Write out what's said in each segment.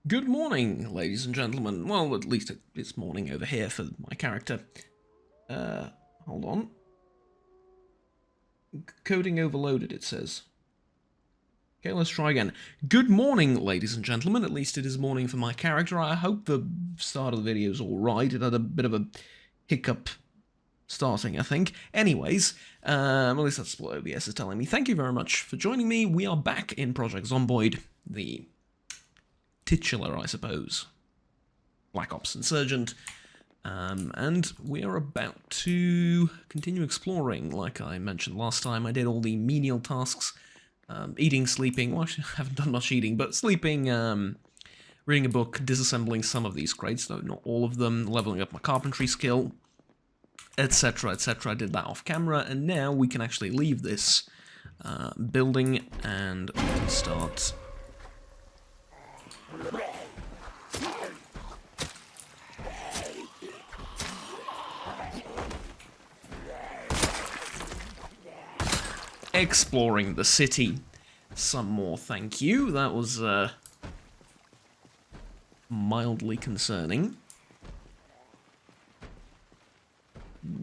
Good morning, ladies and gentlemen. Well, at least it's morning over here for my character. Hold on. Coding overloaded, it says. Okay, let's try again. Good morning, ladies and gentlemen. At least it is morning for my character. I hope the start of the video is alright. It had a bit of a hiccup starting, I think. Anyways, at least that's what OBS is telling me. Thank you very much for joining me. We are back in Project Zomboid, the titular, I suppose, Black Ops Insurgent, and we are about to continue exploring. Like I mentioned last time, I did all the menial tasks, eating, sleeping. Well, actually, I haven't done much eating, but sleeping, reading a book, disassembling some of these crates, though not all of them, leveling up my carpentry skill, etc., etc. I did that off camera, and now we can actually leave this building and we can start exploring the city some more, thank you. That was mildly concerning.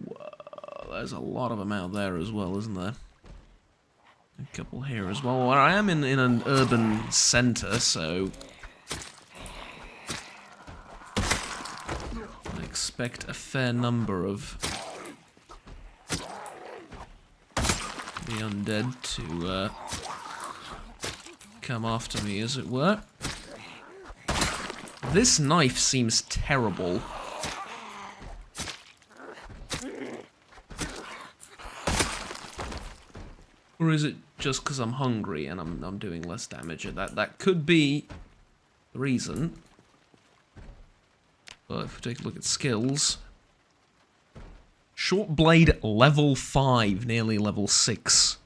Whoa, there's a lot of them out there as well, isn't there? A couple here as well. Well, I am in an urban centre, so I expect a fair number of the undead to come after me, as it were. This knife seems terrible. Or is it just because I'm hungry and I'm doing less damage? That could be the reason. But if we take a look at skills, short blade level 5, nearly level 6.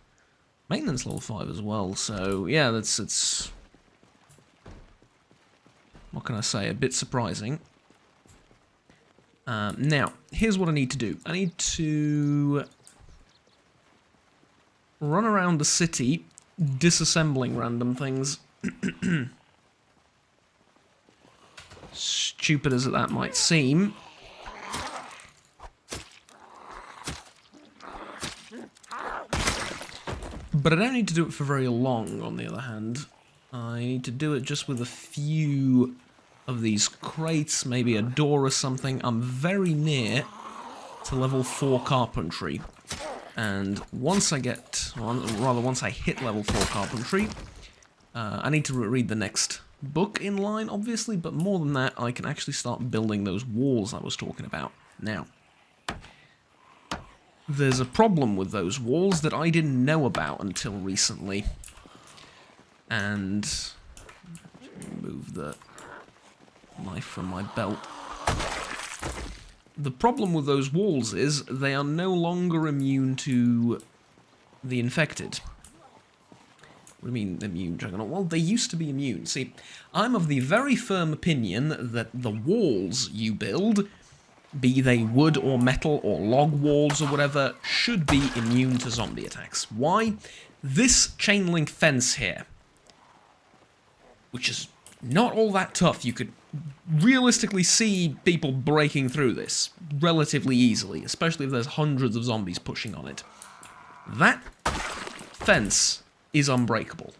Maintenance level 5 as well, so yeah, it's what can I say, a bit surprising. Now, here's what I need to do. I need to run around the city, disassembling random things. Stupid as that might seem. But I don't need to do it for very long, on the other hand. I need to do it just with a few of these crates, maybe a door or something. I'm very near to level 4 carpentry. And once I get, or rather once I hit level 4 carpentry, I need to read the next book in line, obviously, but more than that, I can actually start building those walls I was talking about. Now, there's a problem with those walls that I didn't know about until recently. And move the knife from my belt. The problem with those walls is they are no longer immune to the infected. What do you mean immune, Juggernaut? Well, they used to be immune. See, I'm of the very firm opinion that the walls you build, be they wood or metal or log walls or whatever, should be immune to zombie attacks. Why? This chain link fence here, which is not all that tough. You could realistically see people breaking through this relatively easily, especially if there's hundreds of zombies pushing on it. That fence is unbreakable.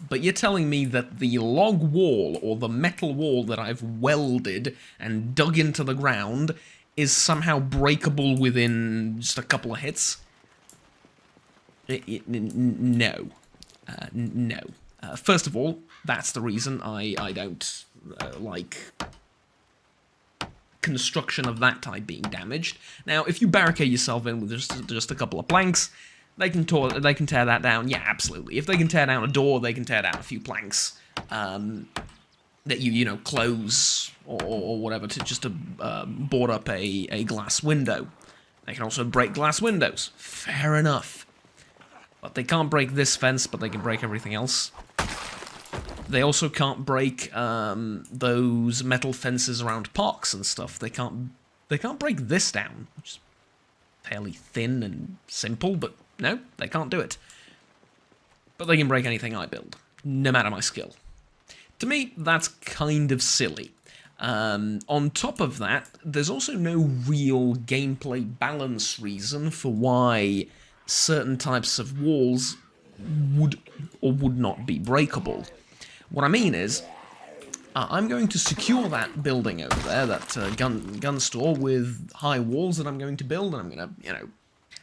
But you're telling me that the log wall or the metal wall that I've welded and dug into the ground is somehow breakable within just a couple of hits? No. No. First of all, that's the reason I don't like construction of that type being damaged. Now, if you barricade yourself in with just a couple of planks, they can tear that down. Yeah, absolutely. If they can tear down a door, they can tear down a few planks that you know, close or whatever to board up a glass window. They can also break glass windows. Fair enough. But they can't break this fence, but they can break everything else. They also can't break those metal fences around parks and stuff. They can't break this down, which is fairly thin and simple, but no, they can't do it. But they can break anything I build, no matter my skill. To me, that's kind of silly. On top of that, there's also no real gameplay balance reason for why certain types of walls would or would not be breakable. What I mean is, I'm going to secure that building over there, that gun store, with high walls that I'm going to build, and I'm going to,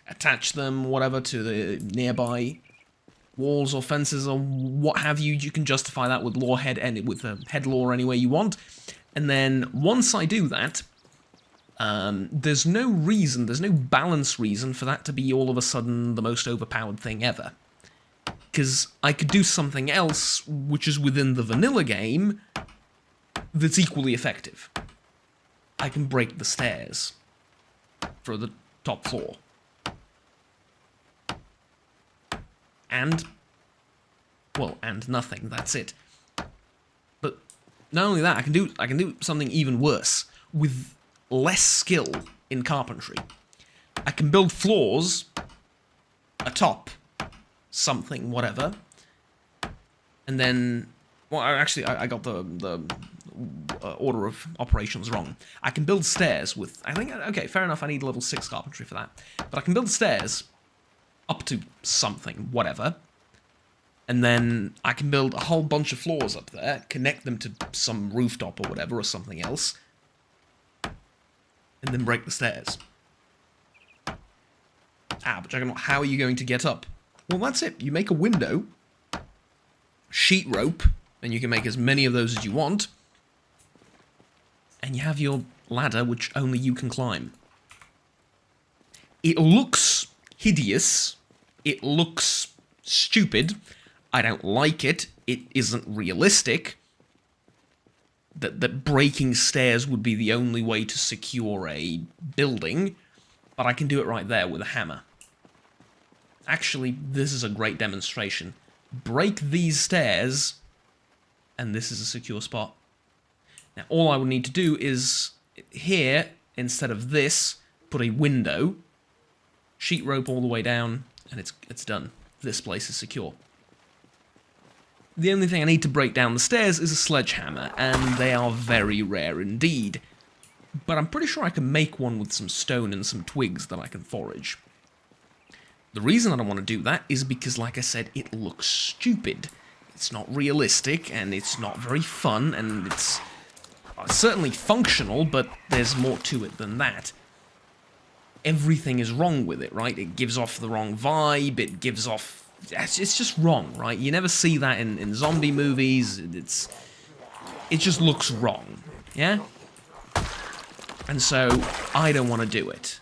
attach them, whatever, to the nearby walls or fences or what have you. You can justify that with head lore any way you want. And then once I do that, there's no balance reason for that to be all of a sudden the most overpowered thing ever. Because I could do something else, which is within the vanilla game, that's equally effective. I can break the stairs for the top floor. And nothing, that's it. But not only that, I can do something even worse, with less skill in carpentry. I can build floors atop something, whatever, and then, well, actually, I got the order of operations wrong. I can build stairs with, okay, fair enough, I need level 6 carpentry for that, but I can build stairs up to something, whatever, and then I can build a whole bunch of floors up there, connect them to some rooftop or whatever, or something else, and then break the stairs. But Juggernaut, how are you going to get up? Well, that's it. You make a window, sheet rope, and you can make as many of those as you want, and you have your ladder, which only you can climb. It looks hideous. It looks stupid. I don't like it. It isn't realistic. That breaking stairs would be the only way to secure a building, but I can do it right there with a hammer. Actually, this is a great demonstration. Break these stairs, and this is a secure spot. Now, all I would need to do is, here, instead of this, put a window, sheet rope all the way down, and it's done. This place is secure. The only thing I need to break down the stairs is a sledgehammer, and they are very rare indeed. But I'm pretty sure I can make one with some stone and some twigs that I can forage. The reason I don't want to do that is because, like I said, it looks stupid. It's not realistic, and it's not very fun, and it's certainly functional, but there's more to it than that. Everything is wrong with it, right? It gives off the wrong vibe, it gives off... It's just wrong, right? You never see that in zombie movies. It just looks wrong, yeah? And so, I don't want to do it.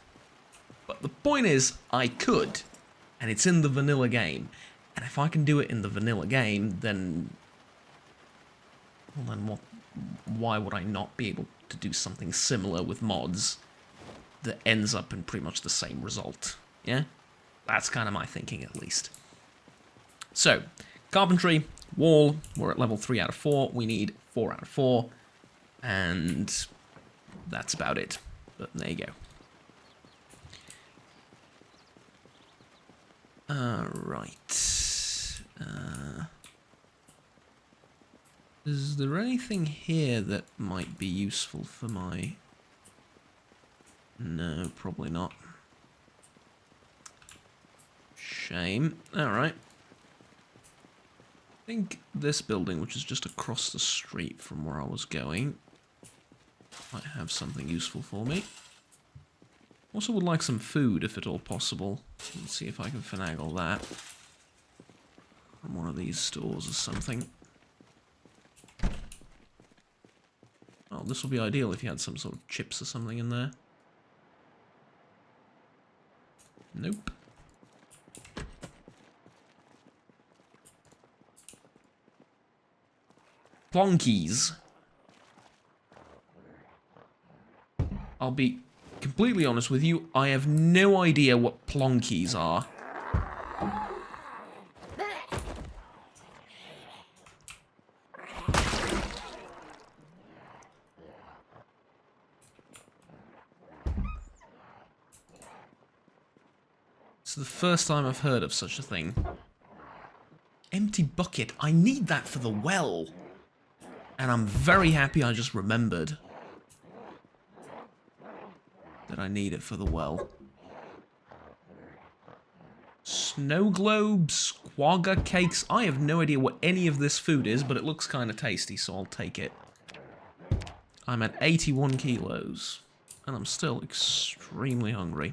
But the point is, I could. And it's in the vanilla game. And if I can do it in the vanilla game, then... Well, then what? Why would I not be able to do something similar with mods that ends up in pretty much the same result? Yeah? That's kind of my thinking, at least. So, carpentry, wall, we're at level 3 out of 4. We need 4 out of 4. And that's about it. But there you go. Right. Is there anything here that might be useful for my... No, probably not. Shame. Alright. I think this building, which is just across the street from where I was going, might have something useful for me. Also would like some food, if at all possible. Let's see if I can finagle that from one of these stores or something. Oh, this will be ideal if you had some sort of chips or something in there. Nope. Plonkies. I'll be completely honest with you, I have no idea what plonkies are. It's the first time I've heard of such a thing. Empty bucket. I need that for the well. And I'm very happy I just remembered that I need it for the well. Snow globes, quagga cakes. I have no idea what any of this food is, but it looks kind of tasty, so I'll take it. I'm at 81 kilos, and I'm still extremely hungry.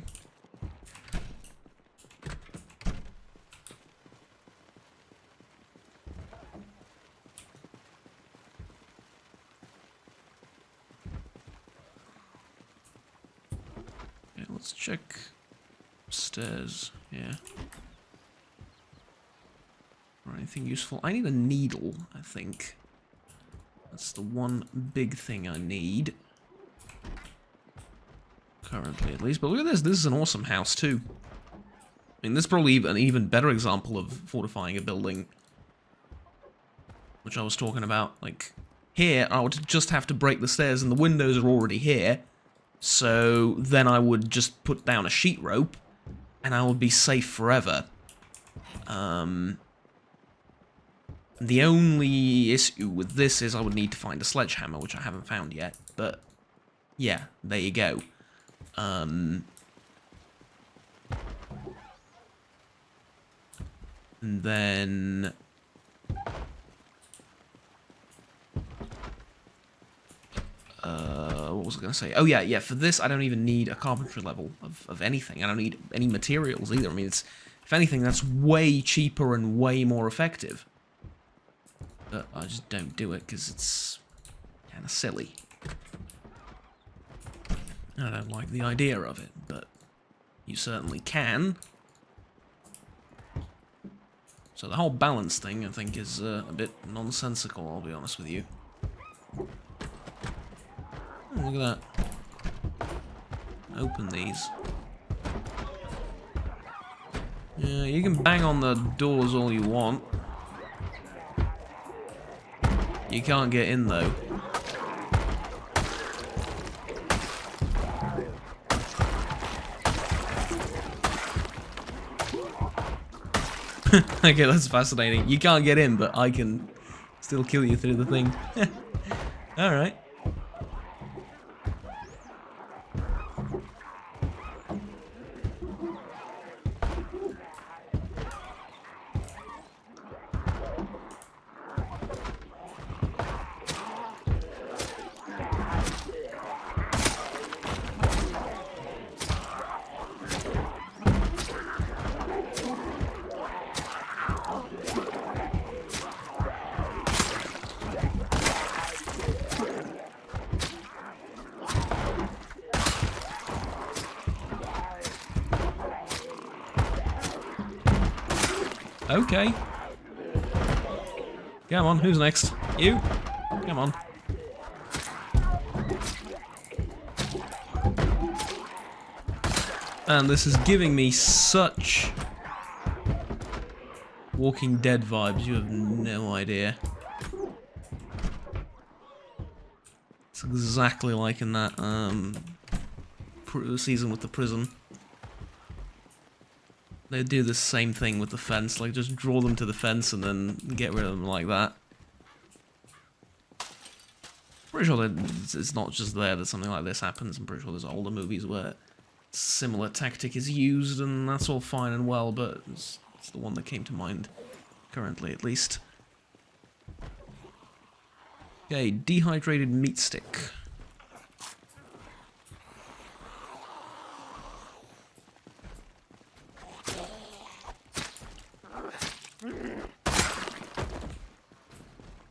Okay, let's check upstairs. Yeah. Or anything useful. I need a needle, I think. That's the one big thing I need. Currently, at least. But look at this. This is an awesome house, too. I mean, this is probably an even better example of fortifying a building. Which I was talking about. Like, here, I would just have to break the stairs, and the windows are already here. So, then I would just put down a sheet rope, and I would be safe forever. The only issue with this is I would need to find a sledgehammer, which I haven't found yet. But, yeah, there you go. And then... what was I going to say? Oh, yeah, for this, I don't even need a carpentry level of anything. I don't need any materials either. I mean, it's, if anything, that's way cheaper and way more effective. But I just don't do it because it's kind of silly. I don't like the idea of it, but you certainly can. So the whole balance thing, I think, is a bit nonsensical, I'll be honest with you. Oh, look at that. Open these. Yeah, you can bang on the doors all you want. You can't get in, though. Okay, that's fascinating. You can't get in, but I can still kill you through the thing. Alright. Okay. Come on, who's next? You? Come on. And this is giving me such Walking Dead vibes, you have no idea. It's exactly like in that season with the prison. They do the same thing with the fence, like just draw them to the fence and then get rid of them like that. Pretty sure that it's not just there that something like this happens. I'm pretty sure there's older movies where similar tactic is used and that's all fine and well, but it's the one that came to mind currently, at least. Okay, dehydrated meat stick.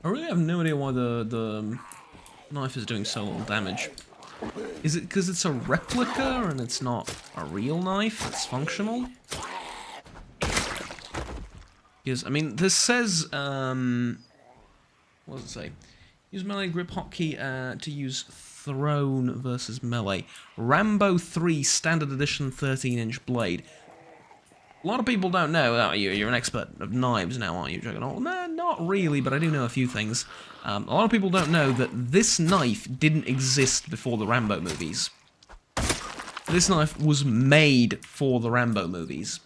I really have no idea why the knife is doing so little damage. Is it because it's a replica and it's not a real knife that's functional? Because, I mean, this says, what does it say? Use melee grip hotkey to use thrown versus melee. Rambo 3 Standard Edition 13-inch blade. A lot of people don't know. You're an expert of knives now, aren't you, Juggernaut? No, not really, but I do know a few things. A lot of people don't know that this knife didn't exist before the Rambo movies. This knife was made for the Rambo movies.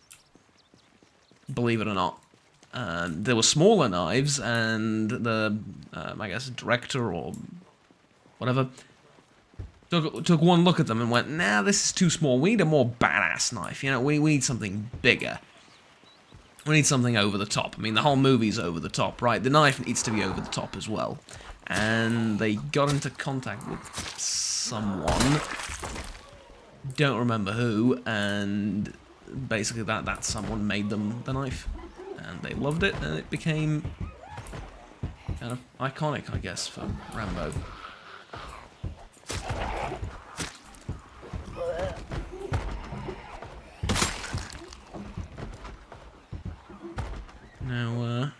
Believe it or not. There were smaller knives, and the, I guess, director or whatever took one look at them and went, nah, this is too small. We need a more badass knife. You know, we need something bigger. We need something over the top. I mean, the whole movie's over the top, right? The knife needs to be over the top as well. And they got into contact with someone, don't remember who, and basically that someone made them the knife. And they loved it, and it became kind of iconic, I guess, for Rambo. Now,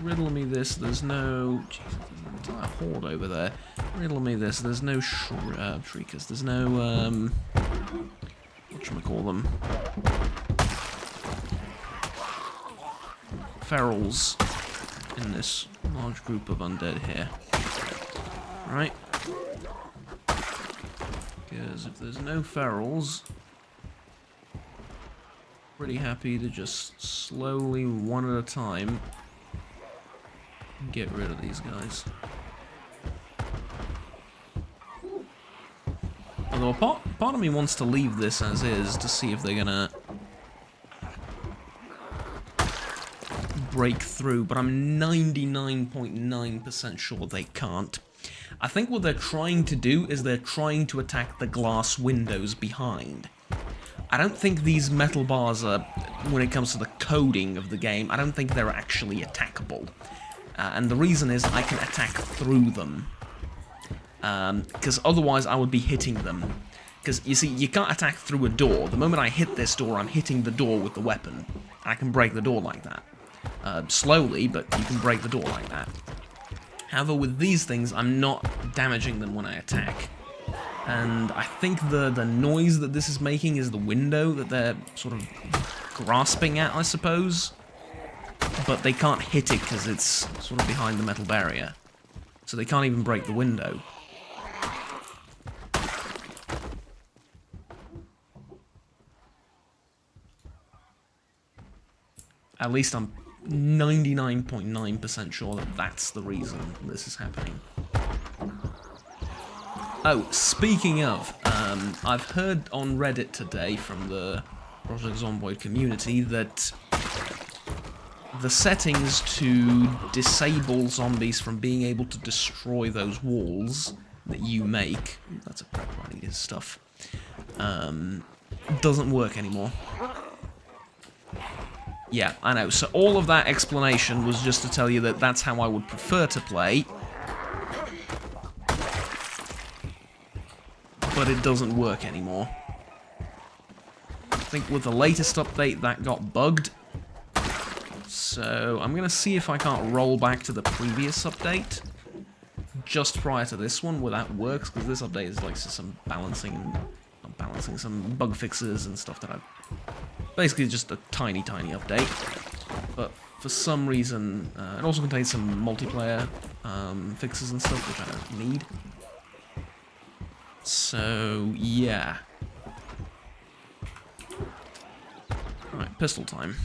riddle me this, there's no... Jesus, there's an entire horde over there. Riddle me this, there's no shriekers, there's no, whatchamacall them? Ferals in this large group of undead here. Right? Because if there's no ferals, pretty happy to just slowly, one at a time, get rid of these guys. Although part of me wants to leave this as is to see if they're gonna break through, but I'm 99.9% sure they can't. I think what they're trying to do is they're trying to attack the glass windows behind. I don't think these metal bars are, when it comes to the coding of the game, I don't think they're actually attackable. And the reason is I can attack through them. Because otherwise I would be hitting them. Because, you see, you can't attack through a door. The moment I hit this door, I'm hitting the door with the weapon. I can break the door like that. Slowly, but you can break the door like that. However, with these things, I'm not damaging them when I attack. And I think the noise that this is making is the window that they're sort of grasping at, I suppose. But they can't hit it because it's sort of behind the metal barrier. So they can't even break the window. At least I'm 99.9% sure that that's the reason this is happening. Oh, speaking of, I've heard on Reddit today from the Project Zomboid community that the settings to disable zombies from being able to destroy those walls that you make, that's a prep running his stuff, doesn't work anymore. Yeah, I know, so all of that explanation was just to tell you that that's how I would prefer to play. But it doesn't work anymore. I think with the latest update that got bugged. So I'm going to see if I can't roll back to the previous update. Just prior to this one, where that works, because this update is like some balancing and not balancing, some bug fixes and stuff that I've... Basically just a tiny update. But for some reason, it also contains some multiplayer fixes and stuff, which I don't need. So, yeah. Right, pistol time.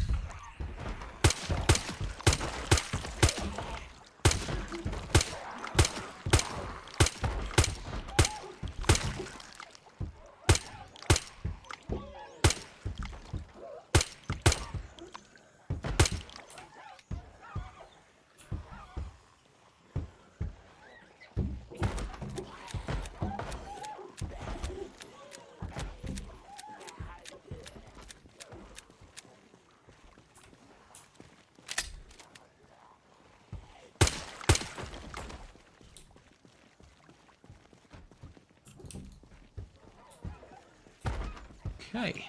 Okay.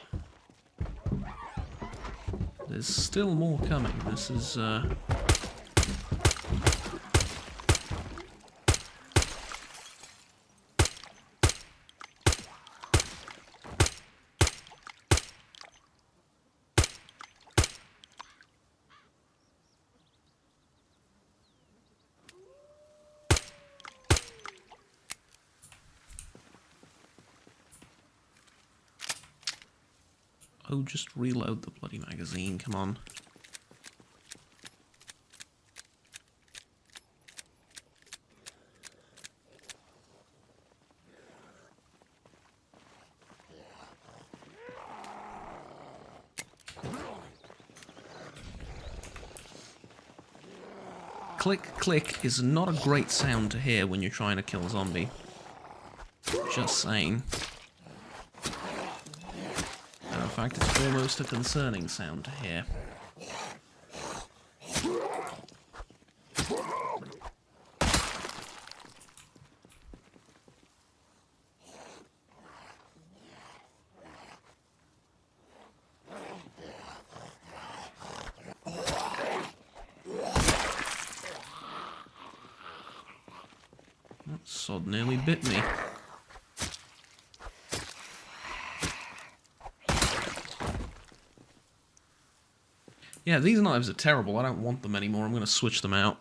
There's still more coming. This is, Oh, just reload the bloody magazine, come on. Click, click is not a great sound to hear when you're trying to kill a zombie. Just saying. And in fact, it's almost a concerning sound to hear. That sod nearly bit me. Yeah, these knives are terrible. I don't want them anymore. I'm going to switch them out.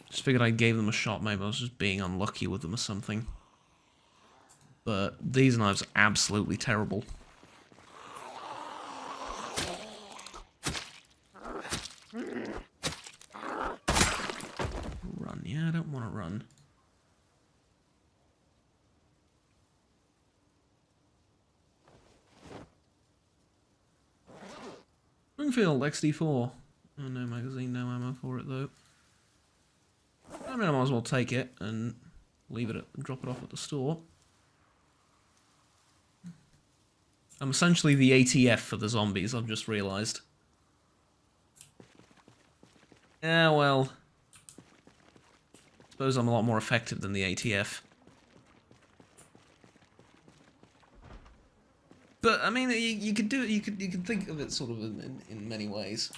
Just figured I gave them a shot. Maybe I was just being unlucky with them or something. But these knives are absolutely terrible. Run. Yeah, I don't want to run. Springfield, XD4. Oh, no magazine, no ammo for it, though. I mean, I might as well take it and leave it, drop it off at the store. I'm essentially the ATF for the zombies, I've just realised. Yeah, well. I suppose I'm a lot more effective than the ATF. But, I mean, you could do it, you could think of it sort of in many ways.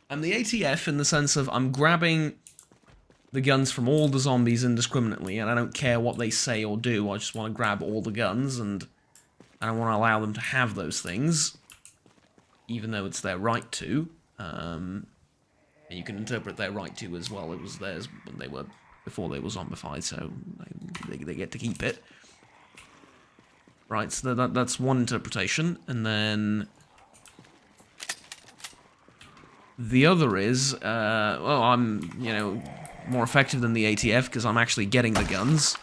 I'm the ATF in the sense of I'm grabbing the guns from all the zombies indiscriminately, and I don't care what they say or do, I just want to grab all the guns, and I don't want to allow them to have those things, even though it's their right to. And you can interpret their right to as well. It was theirs when they were, before they were zombified, so they get to keep it. Right, so that's one interpretation, and then the other is, well, I'm, you know, more effective than the ATF because I'm actually getting the guns,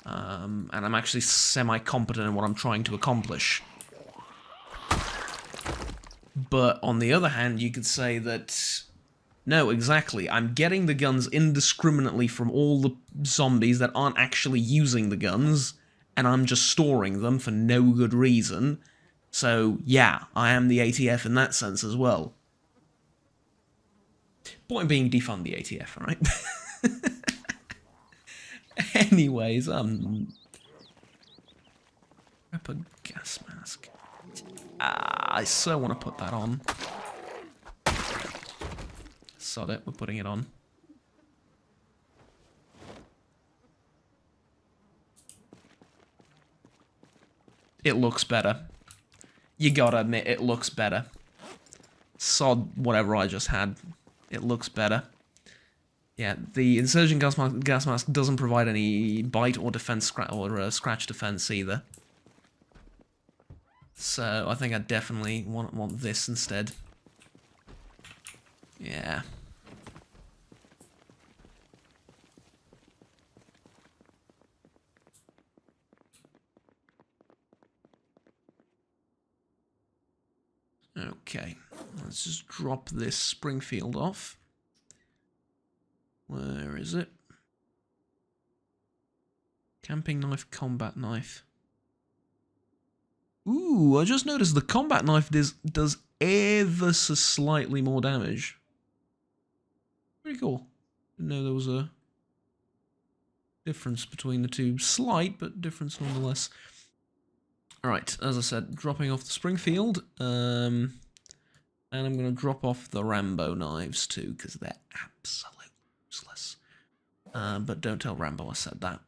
and I'm actually semi-competent in what I'm trying to accomplish. But on the other hand, you could say that, no, exactly, I'm getting the guns indiscriminately from all the zombies that aren't actually using the guns, and I'm just storing them for no good reason. So, yeah, I am the ATF in that sense as well. Point being, defund the ATF, alright? Anyways, Rep a gas mask. I so want to put that on. Sod it, we're putting it on. It looks better. You gotta admit, it looks better. Sod whatever I just had. It looks better. Yeah, the Insurgent gas mask doesn't provide any bite or defense scratch defense either. So I think I definitely want this instead. Yeah. Okay, let's just drop this Springfield off. Where is it? Camping knife, combat knife. Ooh, I just noticed the combat knife does ever so slightly more damage. Pretty cool. Didn't know there was a difference between the two. Slight, but difference nonetheless. Alright, as I said, dropping off the Springfield. And I'm going to drop off the Rambo knives too, because they're absolutely useless. But don't tell Rambo I said that.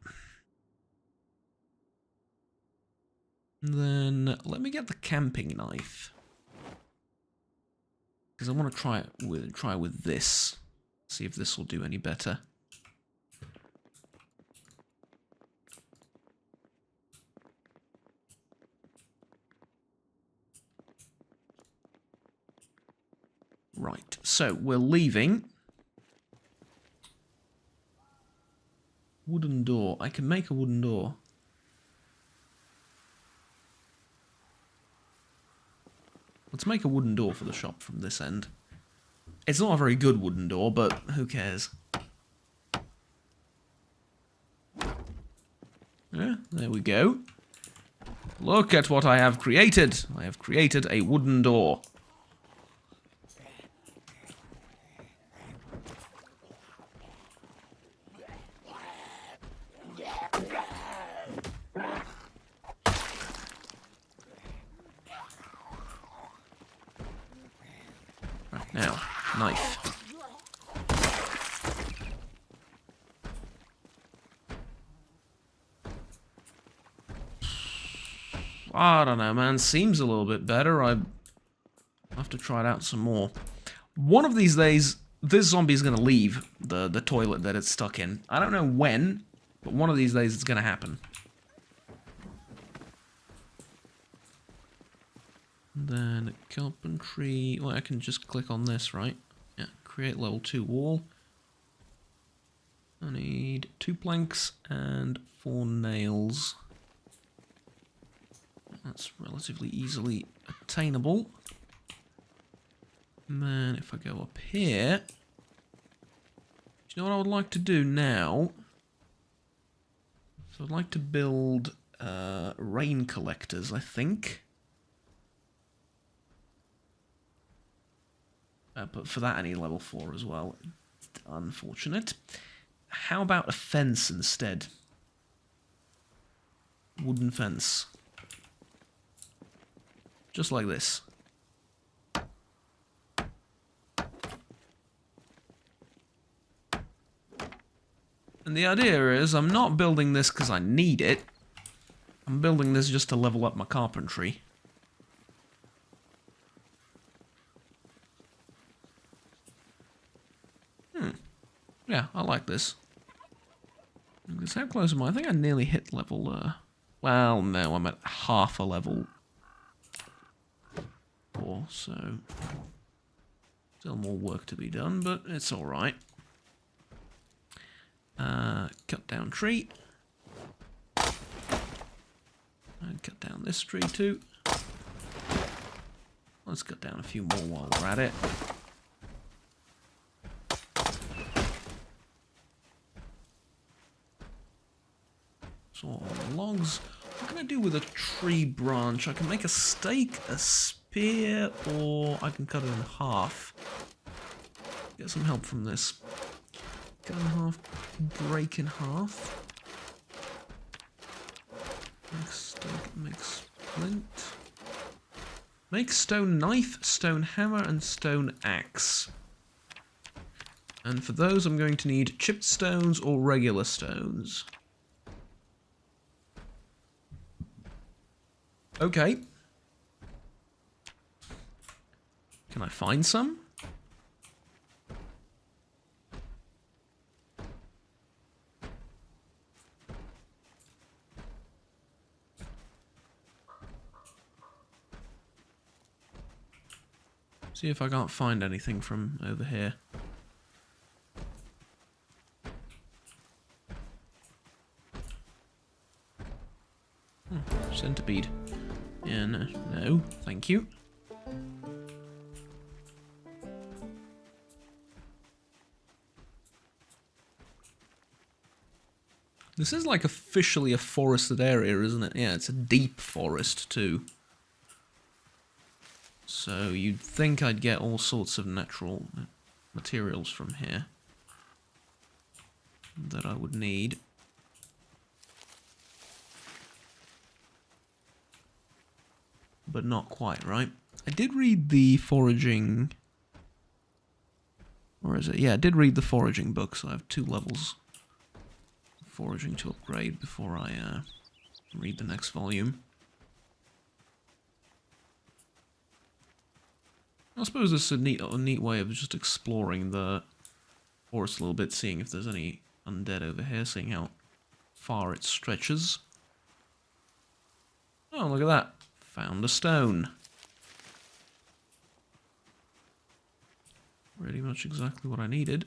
Then let me get the camping knife, because I want to try with this. See if this will do any better. so we're leaving. Wooden door. I can make a wooden door. Let's make a wooden door for the shop from this end. It's not a very good wooden door, but who cares? Yeah, there we go. Look at what I have created. I have created a wooden door. Right, now, knife. I don't know, man. Seems a little bit better. I have to try it out some more. One of these days, this zombie is going to leave the toilet that it's stuck in. I don't know when, but one of these days it's going to happen. And then carpentry. Well, I can just click on this, right? Yeah, create level 2 wall. I need 2 planks and 4 nails. That's relatively easily attainable. And then if I go up here... Do you know what I would like to do now? So I'd like to build rain collectors, I think. But for that I need level 4 as well. Unfortunate. How about a fence instead? Wooden fence. Just like this. And the idea is, I'm not building this because I need it. I'm building this just to level up my carpentry. Yeah, I like this. Because how close am I? I think I nearly hit level, well, no, I'm at half a level. So still more work to be done, but it's alright. Cut down tree. And cut down this tree too. Let's cut down a few more while we're at it. So all the logs. What can I do with a tree branch? I can make a stake, a spear, or I can cut it in half. Get some help from this. Cut in half, break in half. Make stake, make splint. Make stone knife, stone hammer, and stone axe. And for those I'm going to need chipped stones or regular stones. Okay. Can I find some? See if I can't find anything from over here. Centipede. Yeah, no, thank you. This is like officially a forested area, isn't it? Yeah, it's a deep forest too. So you'd think I'd get all sorts of natural materials from here that I would need. But not quite, right? I did read the foraging... Or is it? Yeah, I did read the foraging book, so I have 2 levels of foraging to upgrade before I read the next volume. I suppose this is a neat way of just exploring the forest a little bit, seeing if there's any undead over here, seeing how far it stretches. Oh, look at that. Found a stone. Pretty much exactly what I needed.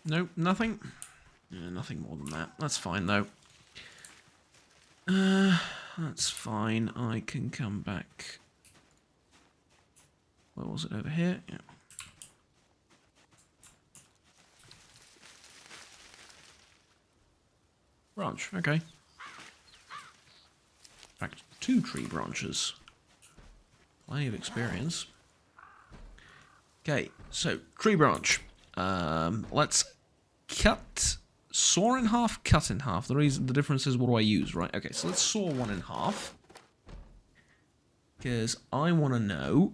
Nope, nothing. Yeah, nothing more than that. That's fine, though. That's fine. I can come back. Where was it? Over here? Yeah. Branch, okay. In fact, 2 tree branches. Plenty of experience. Okay, so, tree branch. Let's cut... Saw in half, cut in half. The difference is what do I use, right? Okay, so let's saw one in half. Because I want to know...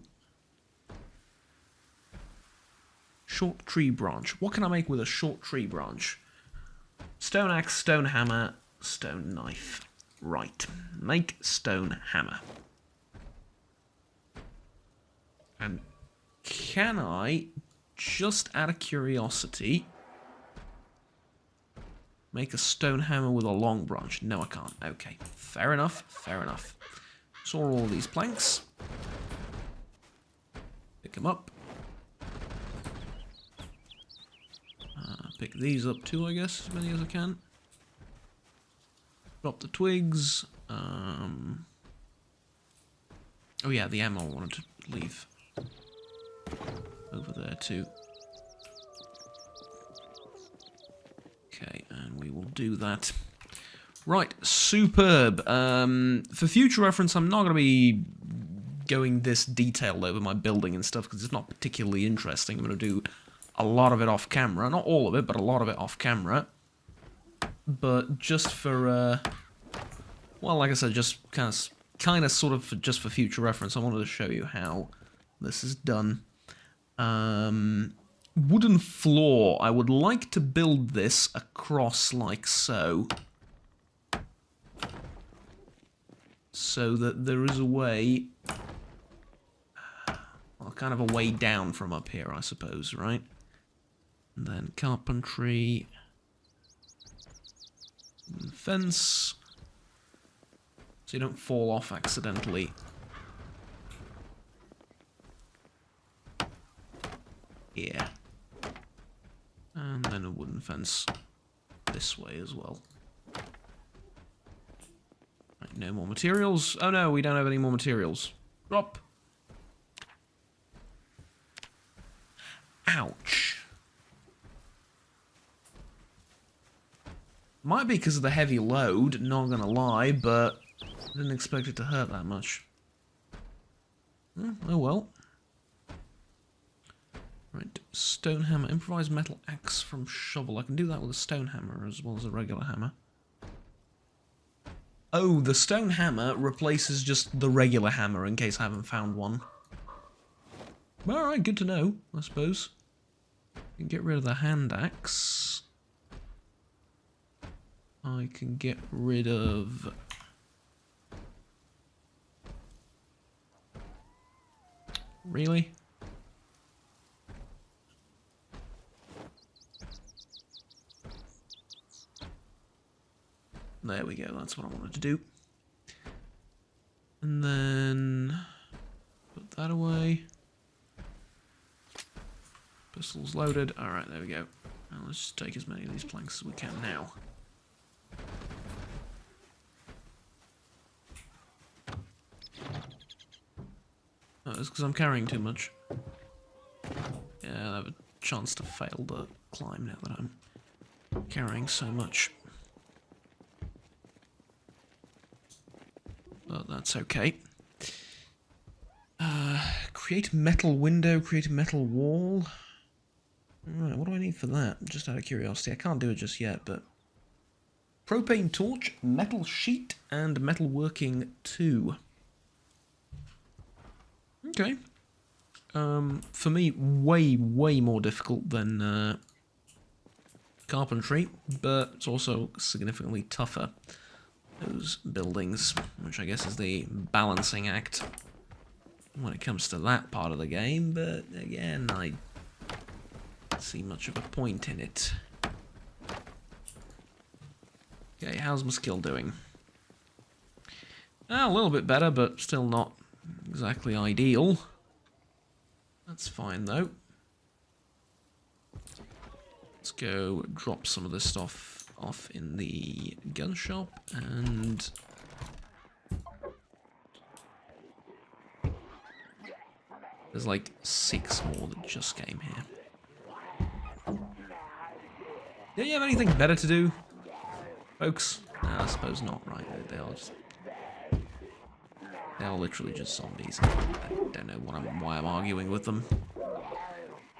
Short tree branch. What can I make with a short tree branch? Stone axe, stone hammer, stone knife. Right. Make stone hammer. And can I, just out of curiosity... make a stone hammer with a long branch? No, I can't. Okay, fair enough, fair enough. Saw all these planks. Pick them up. Pick these up too, I guess, as many as I can. Drop the twigs. Oh yeah, the ammo I wanted to leave over there too. Okay, and we will do that. Right, superb. For future reference, I'm not going to be going this detailed over my building and stuff because it's not particularly interesting. I'm going to do a lot of it off camera. Not all of it, but a lot of it off camera. But just for, well, like I said, just kind of sort of just for future reference, I wanted to show you how this is done. Wooden floor. I would like to build this across like so. So that there is a way... well, kind of a way down from up here, I suppose, right? And then carpentry... and fence... so you don't fall off accidentally. Yeah. And then a wooden fence this way as well. Right, no more materials. Oh no, we don't have any more materials. Drop. Ouch. Might be because of the heavy load, not gonna lie, but I didn't expect it to hurt that much. Oh well. Right, stone hammer. Improvised metal axe from shovel. I can do that with a stone hammer as well as a regular hammer. Oh, the stone hammer replaces just the regular hammer in case I haven't found one. Alright, good to know, I suppose. You can get rid of the hand axe. I can get rid of... really? There we go, that's what I wanted to do. And then... put that away. Pistols loaded. Alright, there we go. Now let's just take as many of these planks as we can now. Oh, it's because I'm carrying too much. Yeah, I have a chance to fail the climb now that I'm carrying so much. But that's okay. Create metal window, create a metal wall. Alright, what do I need for that? Just out of curiosity. I can't do it just yet, but... propane torch, metal sheet, and metal working 2. Okay. For me, way more difficult than carpentry, but it's also significantly tougher. Those buildings, which I guess is the balancing act when it comes to that part of the game, but again, I don't see much of a point in it. Okay, how's my skill doing? A little bit better, but still not exactly ideal. That's fine, though. Let's go drop some of this stuff off in the gun shop, and there's like 6 more that just came here. Do you have anything better to do, folks? No, I suppose not, right? They are literally just zombies. I don't know why I'm arguing with them.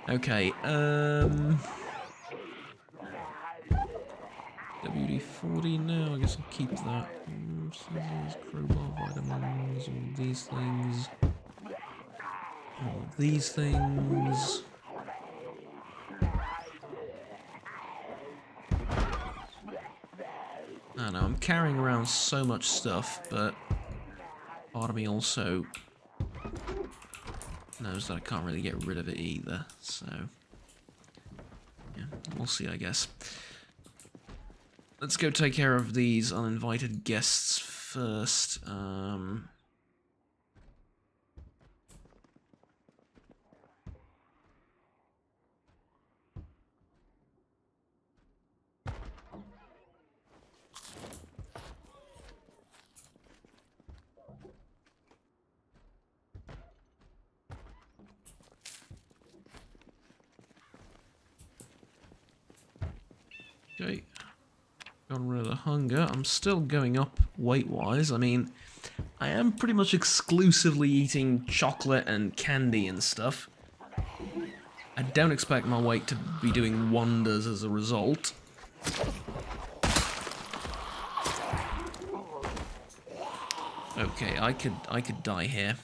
Okay, WD-40 now, I guess I'll keep that. Scissors, crowbar, vitamins, all these things. All these things. I don't know, I'm carrying around so much stuff, but part of me also knows that I can't really get rid of it either, so yeah, we'll see, I guess. Let's go take care of these uninvited guests first. Okay. Gotten rid of the hunger. I'm still going up weight-wise. I mean, I am pretty much exclusively eating chocolate and candy and stuff. I don't expect my weight to be doing wonders as a result. Okay, I could die here.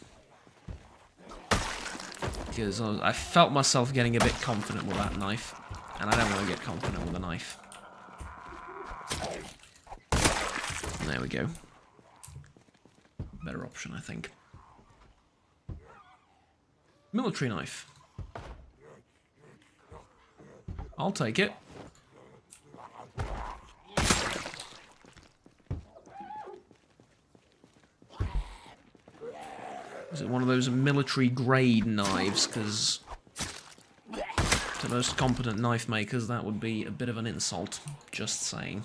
Because I felt myself getting a bit confident with that knife. And I don't want to get confident with a knife. There we go. Better option, I think. Military knife. I'll take it. Is it one of those military grade knives? Because to most competent knife makers, that would be a bit of an insult. Just saying.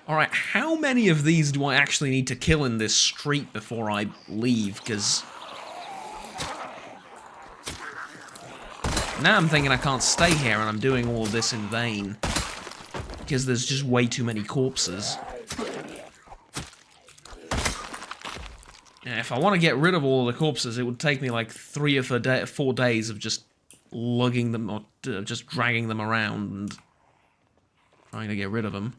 Alright, how many of these do I actually need to kill in this street before I leave? Because now I'm thinking I can't stay here and I'm doing all of this in vain. Because there's just way too many corpses. Yeah, if I want to get rid of all the corpses, it would take me like 3 or 4 days of just lugging them, or just dragging them around and trying to get rid of them.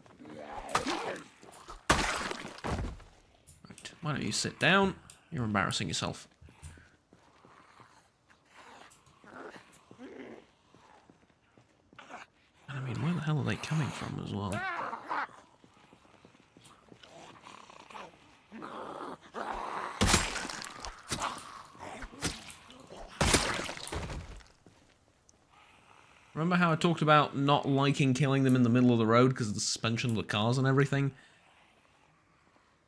Right, why don't you sit down? You're embarrassing yourself. And I mean, where the hell are they coming from as well? Remember how I talked about not liking killing them in the middle of the road because of the suspension of the cars and everything?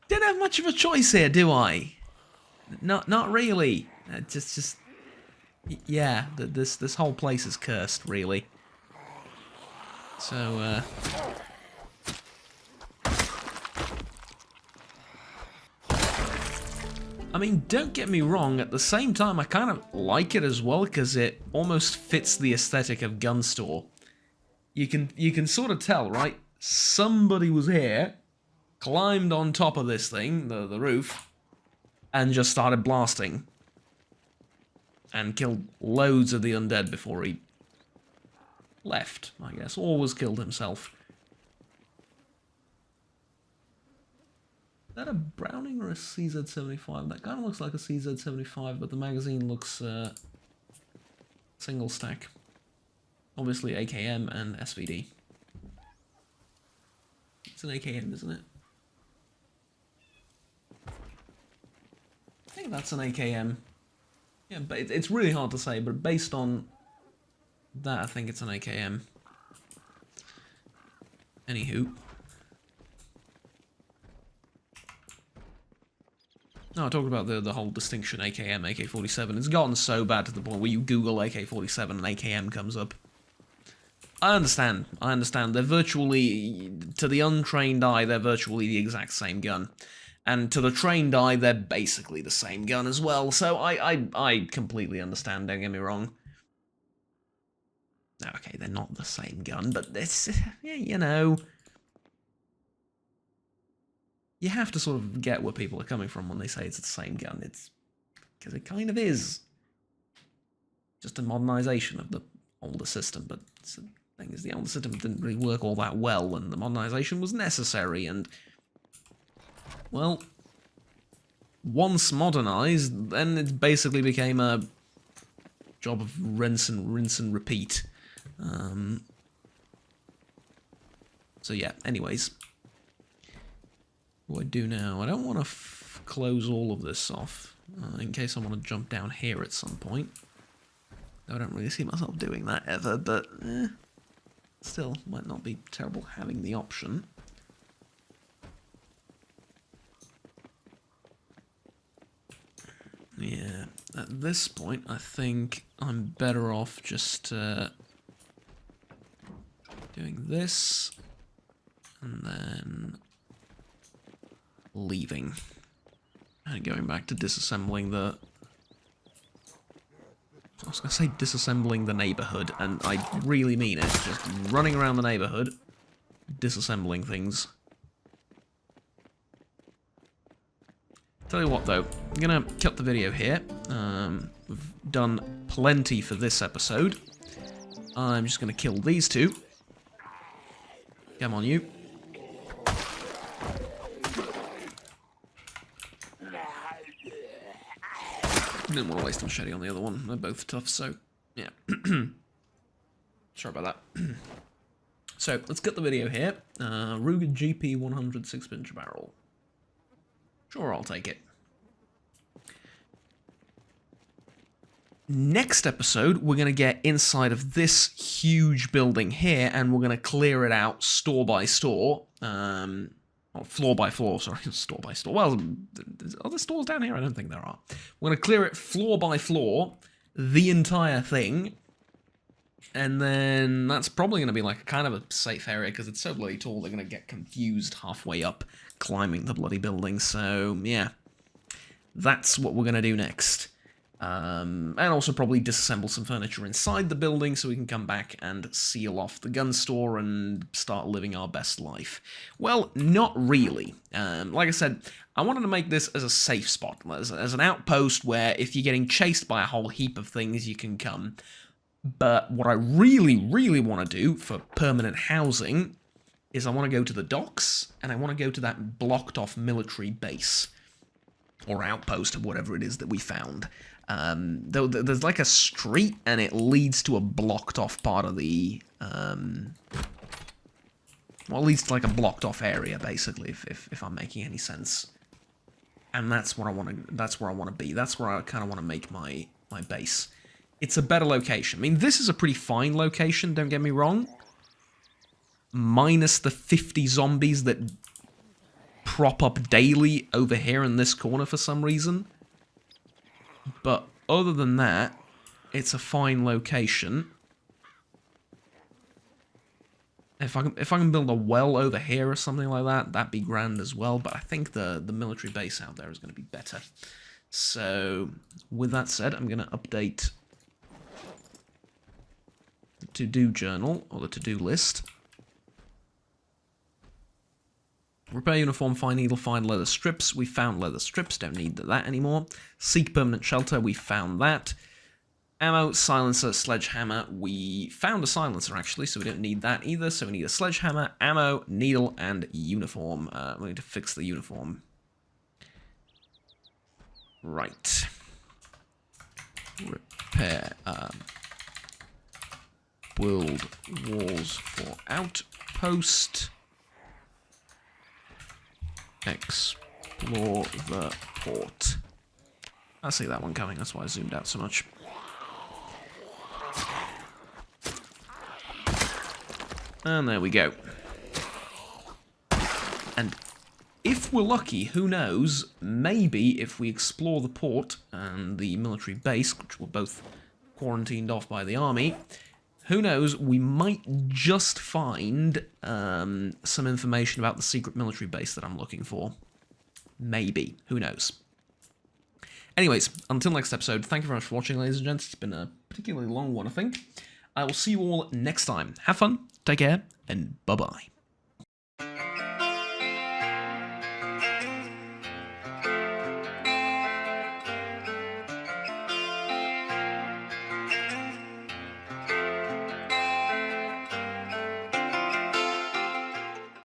Didn't have much of a choice here, do I? Not really. Just yeah. This whole place is cursed, really. So I mean, don't get me wrong, at the same time I kind of like it as well because it almost fits the aesthetic of Gun Store. You can sort of tell, right? Somebody was here, climbed on top of this thing, the roof, and just started blasting. And killed loads of the undead before he left, I guess, or was killed himself. Is that a Browning or a CZ75? That kind of looks like a CZ75, but the magazine looks single stack. Obviously AKM and SVD. It's an AKM, isn't it? I think that's an AKM. Yeah, but it's really hard to say, but based on that, I think it's an AKM. Anywho. No, I talked about the whole distinction AKM, AK-47. It's gotten so bad to the point where you Google AK-47 and AKM comes up. I understand. They're virtually, to the untrained eye, they're virtually the exact same gun. And to the trained eye, they're basically the same gun as well. So I completely understand, don't get me wrong. Now, okay, they're not the same gun, but this, you know... You have to sort of get where people are coming from when they say it's the same gun. It's because it kind of is. Just a modernization of the older system, but the thing is, the older system didn't really work all that well, and the modernization was necessary, and, well, once modernized, then it basically became a job of rinse and repeat. So yeah, anyways. What do I do now? I don't want to close all of this off, in case I want to jump down here at some point. I don't really see myself doing that ever, but still, might not be terrible having the option. Yeah, at this point, I think I'm better off just doing this, and then leaving, and going back to disassembling the... I was going to say disassembling the neighborhood, and I really mean it, just running around the neighborhood, disassembling things. Tell you what though, I'm going to cut the video here. We've done plenty for this episode. I'm just going to kill these two. Come on, you. Didn't want to waste a machete on the other one. They're both tough, so yeah. Sorry about that. So let's get the video here. Ruger GP 100 6-inch barrel. Sure, I'll take it. Next episode, we're going to get inside of this huge building here, and we're going to clear it out store by store. Or floor by floor, sorry, store by store. Well, are there stores down here? I don't think there are. We're going to clear it floor by floor, the entire thing, and then that's probably going to be like kind of a safe area because it's so bloody tall they're going to get confused halfway up climbing the bloody building. So, yeah, that's what we're going to do next. And also probably disassemble some furniture inside the building so we can come back and seal off the gun store and start living our best life. Well, not really. Like I said, I wanted to make this as a safe spot, as an outpost where if you're getting chased by a whole heap of things, you can come. But what I really, really want to do for permanent housing is I want to go to the docks, and I want to go to that blocked-off military base, or outpost, or whatever it is that we found. Though there's like a street, and it leads to a blocked-off part of the... well, it leads to like a blocked-off area, basically, if I'm making any sense. And that's what I want to. That's where I want to be. That's where I kind of want to make my base. It's a better location. I mean, this is a pretty fine location. Don't get me wrong. Minus the 50 zombies that prop up daily over here in this corner for some reason. But other than that, it's a fine location. If I can build a well over here or something like that, that'd be grand as well. But I think the military base out there is going to be better. So with that said, I'm going to update the to-do journal, or the to-do list. Repair uniform, find needle, find leather strips. We found leather strips, don't need that anymore. Seek permanent shelter, we found that. Ammo, silencer, sledgehammer. We found a silencer actually, so we don't need that either. So we need a sledgehammer, ammo, needle, and uniform. We need to fix the uniform. Right. Repair. World Wars for Outpost. Explore the port. I see that one coming, that's why I zoomed out so much. And there we go. And if we're lucky, who knows, maybe if we explore the port and the military base, which were both quarantined off by the army, who knows, we might just find some information about the secret military base that I'm looking for. Maybe. Who knows? Anyways, until next episode, thank you very much for watching, ladies and gents. It's been a particularly long one, I think. I will see you all next time. Have fun, take care, and bye-bye.